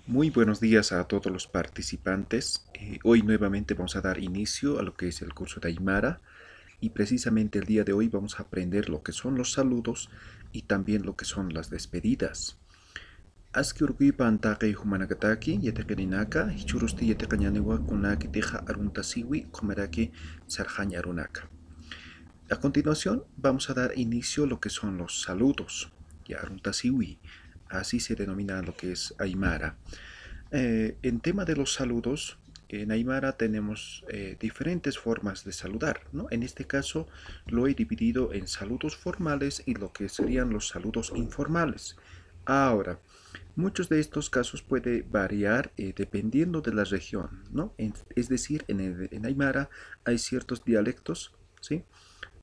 Muy buenos días a todos los participantes. Hoy nuevamente vamos a dar inicio a lo que es el curso de Aymara y precisamente el día de hoy vamos a aprender lo que son los saludos y también lo que son las despedidas. Aski urgui pantaqi humanakataki yeteqeninaka hichurusti yeteqañaniwa kunaki teja aruntasiwi komeraki sarjaña arunaka. A continuación vamos a dar inicio a lo que son los saludos. Ya aruntasiwi, así se denomina lo que es Aymara. En tema de los saludos, en Aymara tenemos diferentes formas de saludar, ¿no? En este caso lo he dividido en saludos formales y lo que serían los saludos informales. Ahora, muchos de estos casos puede variar dependiendo de la región, ¿no? Es decir, en Aymara hay ciertos dialectos, ¿sí?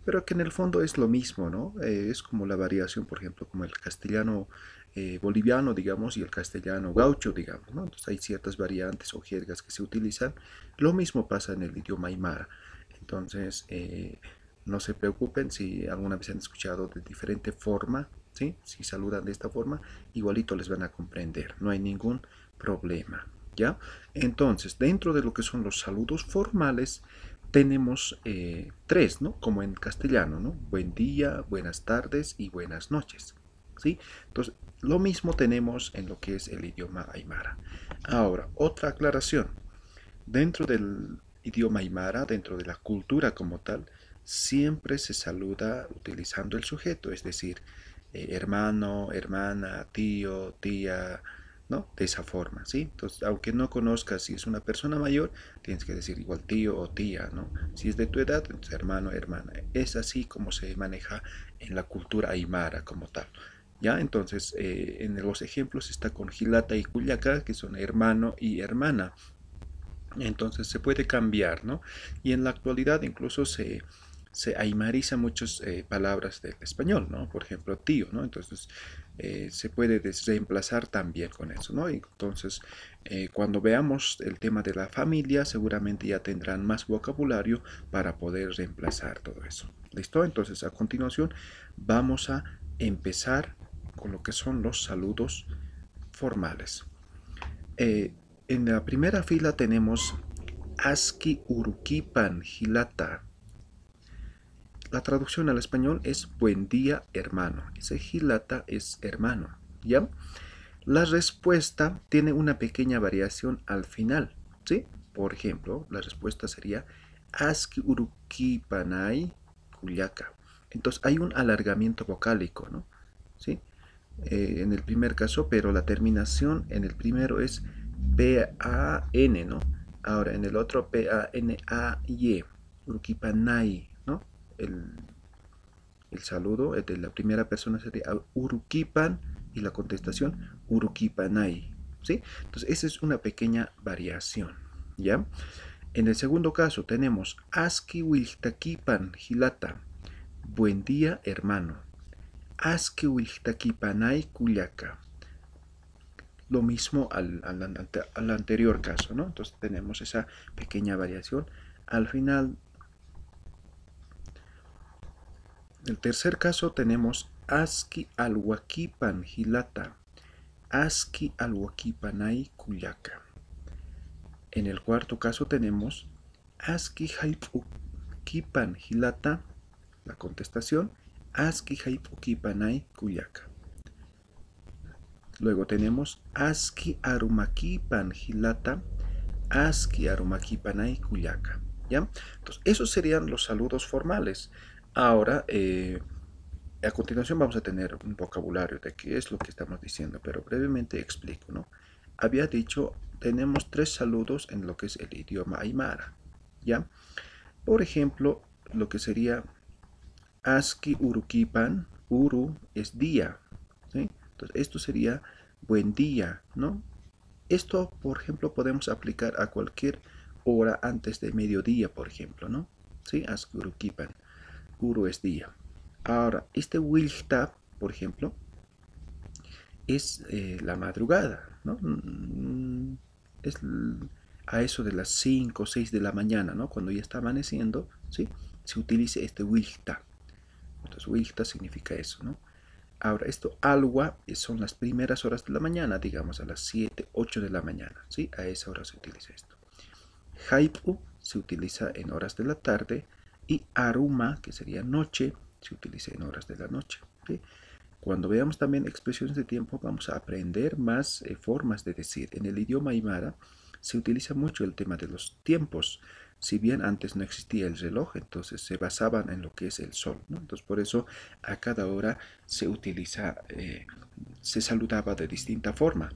Pero que en el fondo es lo mismo, ¿no? Es como la variación, por ejemplo, como el castellano boliviano, digamos, y el castellano gaucho, digamos, ¿no? Entonces hay ciertas variantes o jergas que se utilizan. Lo mismo pasa en el idioma aymara. Entonces, no se preocupen si alguna vez han escuchado de diferente forma, ¿sí? Si saludan de esta forma, igualito les van a comprender, no hay ningún problema, ¿ya? Entonces, dentro de lo que son los saludos formales, tenemos tres, ¿no? Como en castellano, ¿no? Buen día, buenas tardes y buenas noches, ¿sí? Entonces, lo mismo tenemos en lo que es el idioma aymara. Ahora, otra aclaración. Dentro del idioma aymara, dentro de la cultura como tal, siempre se saluda utilizando el sujeto, es decir, hermano, hermana, tío, tía, ¿no? De esa forma, ¿sí? Entonces, aunque no conozcas si es una persona mayor, tienes que decir igual tío o tía, ¿no? Si es de tu edad, entonces hermano, hermana. Es así como se maneja en la cultura aymara como tal. ¿Ya? Entonces, en los ejemplos está con Gilata y Culiaca, que son hermano y hermana. Entonces se puede cambiar, ¿no? Y en la actualidad incluso se aymariza muchas palabras del español, ¿no? Por ejemplo, tío, ¿no? Entonces se puede reemplazar también con eso, ¿no? Y entonces, cuando veamos el tema de la familia, seguramente ya tendrán más vocabulario para poder reemplazar todo eso. ¿Listo? Entonces, a continuación, vamos a empezar con lo que son los saludos formales. Eh, en la primera fila tenemos Aski Urukipan Hilata. La traducción al español es buen día, hermano. Ese Hilata es hermano, ¿ya? La respuesta tiene una pequeña variación al final, ¿sí? Por ejemplo, la respuesta sería Aski Urukipanai Kuliaka. Entonces hay un alargamiento vocálico, ¿no? ¿Sí? En el primer caso, pero la terminación en el primero es P-A-N, ¿no? Ahora en el otro P-A-N-A-Y, Urukipanay, ¿no? El, el saludo de la primera persona sería Urukipan y la contestación Urukipanay, ¿sí? Entonces esa es una pequeña variación, ¿ya? En el segundo caso tenemos Aski Wiltakipan Hilata, buen día hermano. Aski Wiltakipanay Kuliaka, lo mismo al anterior caso, ¿no? Entonces tenemos esa pequeña variación. Al final, el tercer caso tenemos Aski alwakipan hilata, Aski alwakipanay kuyaka. En el cuarto caso tenemos Aski haipukipan hilata, la contestación, Aski haipukipanay kuyaka. Luego tenemos Aski arumakipan hilata, Aski arumakipanay kuyaka. ¿Ya? Entonces, esos serían los saludos formales. Ahora, a continuación vamos a tener un vocabulario de qué es lo que estamos diciendo, pero brevemente explico, ¿no? Había dicho, tenemos tres saludos en lo que es el idioma aymara, ¿ya? Por ejemplo, lo que sería Aski urukipan, uru es día, ¿sí? Entonces, esto sería buen día, ¿no? Esto, por ejemplo, podemos aplicar a cualquier hora antes de mediodía, por ejemplo, ¿no? ¿Sí? Aski urukipan, uru es día. Ahora, este wilta, por ejemplo, es la madrugada, ¿no? Es a eso de las 5 o 6 de la mañana, ¿no? Cuando ya está amaneciendo, ¿sí? Se utiliza este wilta. Entonces, wilta significa eso, ¿no? Ahora, esto alwa son las primeras horas de la mañana, digamos a las 7, 8 de la mañana, ¿sí? A esa hora se utiliza esto. Haipu se utiliza en horas de la tarde y aruma, que sería noche, se utiliza en horas de la noche, ¿sí? Cuando veamos también expresiones de tiempo, vamos a aprender más formas de decir. En el idioma aymara se utiliza mucho el tema de los tiempos. Si bien antes no existía el reloj, entonces se basaban en lo que es el sol, ¿no? Entonces por eso a cada hora se utiliza, se saludaba de distinta forma.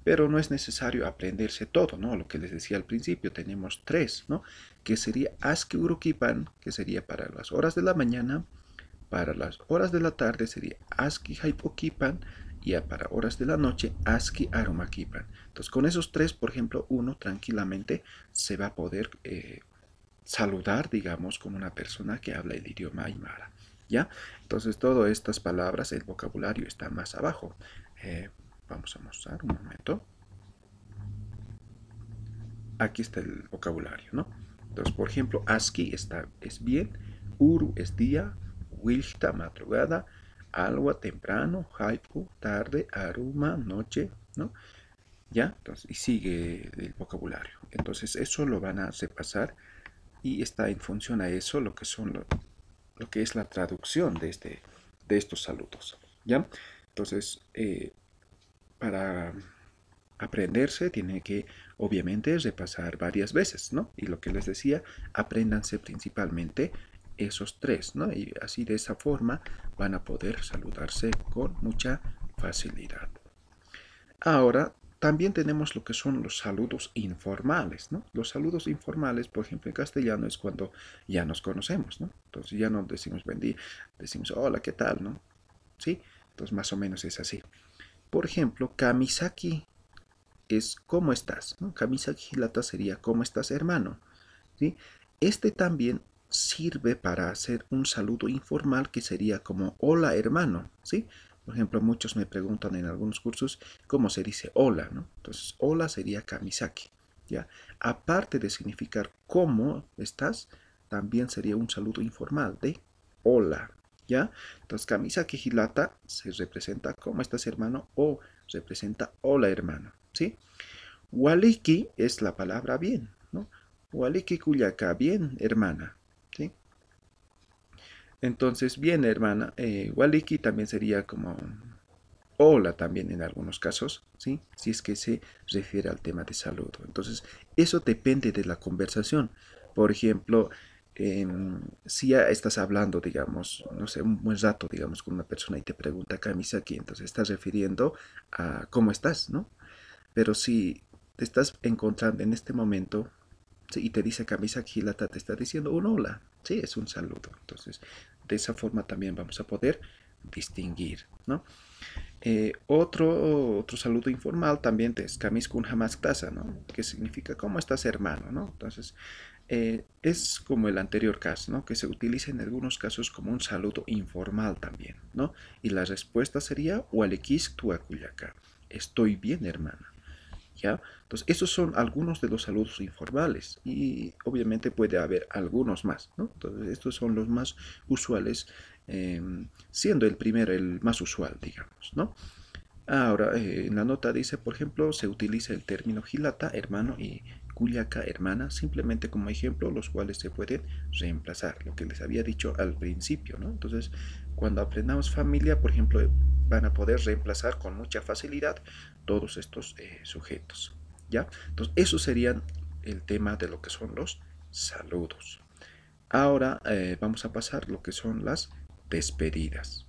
Pero no es necesario aprenderse todo, ¿no? Lo que les decía al principio, tenemos tres, ¿no? Que sería aski urukipan, que sería para las horas de la mañana. Para las horas de la tarde sería aski haipokipan y ya para horas de la noche aski aromakipan. Entonces con esos tres, por ejemplo, uno tranquilamente se va a poder saludar, digamos, con una persona que habla el idioma aymara. ¿Ya? Entonces todas estas palabras, el vocabulario está más abajo. Vamos a mostrar un momento. Aquí está el vocabulario, ¿no? Entonces, por ejemplo, aski es bien, uru es día, wilta madrugada, alwa temprano, haipu tarde, aruma noche, ¿no? ¿Ya? Entonces, y sigue el vocabulario. Entonces, eso lo van a repasar y está en función a eso lo que son lo que es la traducción de estos saludos, ¿ya? Entonces, para aprenderse tiene que obviamente repasar varias veces, ¿no? Y lo que les decía, apréndanse principalmente esos tres, ¿no? Y así de esa forma van a poder saludarse con mucha facilidad. Ahora, también tenemos lo que son los saludos informales, ¿no? Los saludos informales, por ejemplo, en castellano es cuando ya nos conocemos, ¿no? Entonces ya no decimos buen día, decimos hola, ¿qué tal, no? ¿Sí? Entonces más o menos es así. Por ejemplo, kamisaki es ¿cómo estás? ¿No? Kamisaki hilata sería ¿cómo estás, hermano? ¿Sí? Este también sirve para hacer un saludo informal que sería como hola, hermano, ¿sí? Por ejemplo, muchos me preguntan en algunos cursos cómo se dice hola, ¿no? Entonces, hola sería kamisaki, ¿ya? Aparte de significar cómo estás, también sería un saludo informal de hola, ¿ya? Entonces, kamisaki hilata se representa ¿cómo estás, hermano? O representa hola, hermano, ¿sí? Waliki es la palabra bien, ¿no? Waliki kuyaka, bien, hermana, ¿sí? Entonces, bien, hermana, waliki también sería como hola también en algunos casos, ¿sí? Si es que se refiere al tema de saludo. Entonces, eso depende de la conversación. Por ejemplo, si ya estás hablando, digamos, no sé, un buen rato, digamos, con una persona y te pregunta, Kamisaki, entonces estás refiriendo a cómo estás, ¿no? Pero si te estás encontrando en este momento, sí, y te dice camisa Hilata, te está diciendo un hola, sí, es un saludo. Entonces, de esa forma también vamos a poder distinguir, ¿no? Otro saludo informal también es kamis kun hamas tasa, ¿no? Que significa ¿cómo estás, hermano?, ¿no? Entonces, es como el anterior caso, ¿no? Que se utiliza en algunos casos como un saludo informal también, ¿no? Y la respuesta sería Walekis tuakuyaka. Estoy bien, hermana. ¿Ya? Entonces, esos son algunos de los saludos informales y obviamente puede haber algunos más, ¿no? Entonces, estos son los más usuales, siendo el primero el más usual, digamos, ¿no? Ahora, en la nota dice, por ejemplo, se utiliza el término hilata, hermano, y kuyaka, hermana, simplemente como ejemplo, los cuales se pueden reemplazar, lo que les había dicho al principio, ¿no? Entonces, cuando aprendamos familia, por ejemplo, van a poder reemplazar con mucha facilidad todos estos sujetos, ¿ya? Entonces, eso serían el tema de lo que son los saludos. Ahora vamos a pasar lo que son las despedidas.